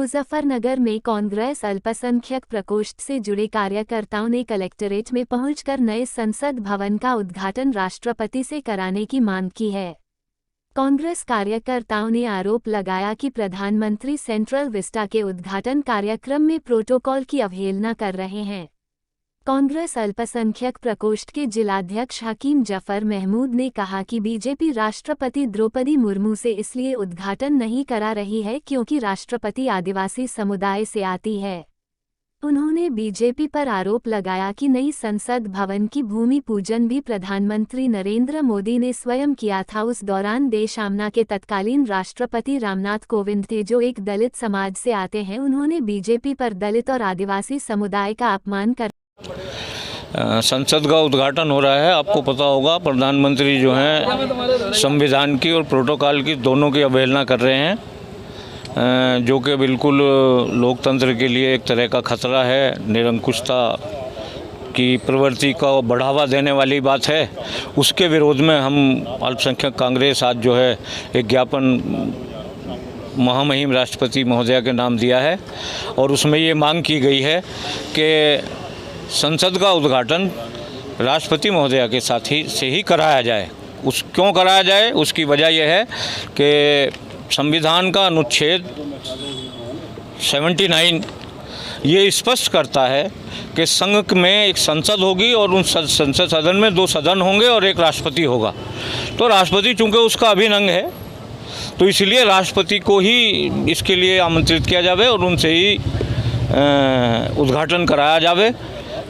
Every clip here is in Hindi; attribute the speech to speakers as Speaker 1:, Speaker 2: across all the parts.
Speaker 1: मुजफ्फरनगर में कांग्रेस अल्पसंख्यक प्रकोष्ठ से जुड़े कार्यकर्ताओं ने कलेक्ट्रेट में पहुंचकर नए संसद भवन का उद्घाटन राष्ट्रपति से कराने की मांग की है। कांग्रेस कार्यकर्ताओं ने आरोप लगाया कि प्रधानमंत्री सेंट्रल विस्टा के उद्घाटन कार्यक्रम में प्रोटोकॉल की अवहेलना कर रहे हैं। कांग्रेस अल्पसंख्यक प्रकोष्ठ के जिलाध्यक्ष हकीम जफर महमूद ने कहा कि बीजेपी राष्ट्रपति द्रौपदी मुर्मू से इसलिए उद्घाटन नहीं करा रही है क्योंकि राष्ट्रपति आदिवासी समुदाय से आती है। उन्होंने बीजेपी पर आरोप लगाया कि नई संसद भवन की भूमि पूजन भी प्रधानमंत्री नरेंद्र मोदी ने स्वयं किया था। उस दौरान देश आमना के तत्कालीन राष्ट्रपति रामनाथ कोविंद थे, जो एक दलित समाज से आते हैं। उन्होंने बीजेपी पर दलित और आदिवासी समुदाय का अपमान कर
Speaker 2: संसद का उद्घाटन हो रहा है। आपको पता होगा प्रधानमंत्री जो हैं संविधान की और प्रोटोकॉल की दोनों की अवहेलना कर रहे हैं, जो कि बिल्कुल लोकतंत्र के लिए एक तरह का खतरा है, निरंकुशता की प्रवृत्ति का बढ़ावा देने वाली बात है। उसके विरोध में हम अल्पसंख्यक कांग्रेस आज जो है एक ज्ञापन महामहिम राष्ट्रपति महोदया के नाम दिया है और उसमें ये मांग की गई है कि संसद का उद्घाटन राष्ट्रपति महोदया के साथ ही से ही कराया जाए। क्यों कराया जाए, उसकी वजह यह है कि संविधान का अनुच्छेद 79 ये स्पष्ट करता है कि संघ में एक संसद होगी और उन संसद सदन में 2 सदन होंगे और एक राष्ट्रपति होगा। तो राष्ट्रपति चूँकि उसका अभिन्न अंग है, तो इसलिए राष्ट्रपति को ही इसके लिए आमंत्रित किया जावे और उनसे ही उद्घाटन कराया जावे।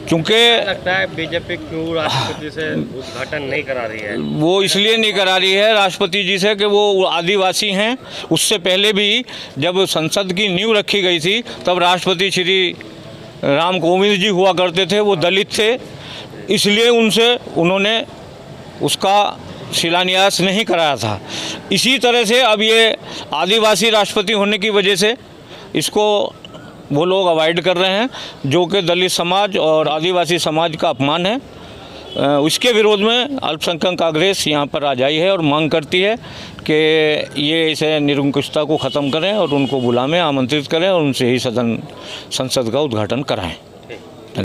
Speaker 2: क्योंकि
Speaker 3: लगता है बीजेपी क्यों राष्ट्रपति से उद्घाटन नहीं करा रही है? वो
Speaker 2: इसलिए नहीं करा रही है राष्ट्रपति जी से कि वो आदिवासी हैं। उससे पहले भी जब संसद की नींव रखी गई थी तब राष्ट्रपति श्री राम कोविंद जी हुआ करते थे, वो दलित थे, इसलिए उन्होंने उसका शिलान्यास नहीं कराया था। इसी तरह से अब ये आदिवासी राष्ट्रपति होने की वजह से इसको वो लोग अवॉइड कर रहे हैं, जो कि दलित समाज और आदिवासी समाज का अपमान है। उसके विरोध में अल्पसंख्यक कांग्रेस यहाँ पर आ जाई है और मांग करती है कि ये इसे निरंकुशता को ख़त्म करें और उनको बुलाएं, आमंत्रित करें और उनसे ही संसद का उद्घाटन कराएं।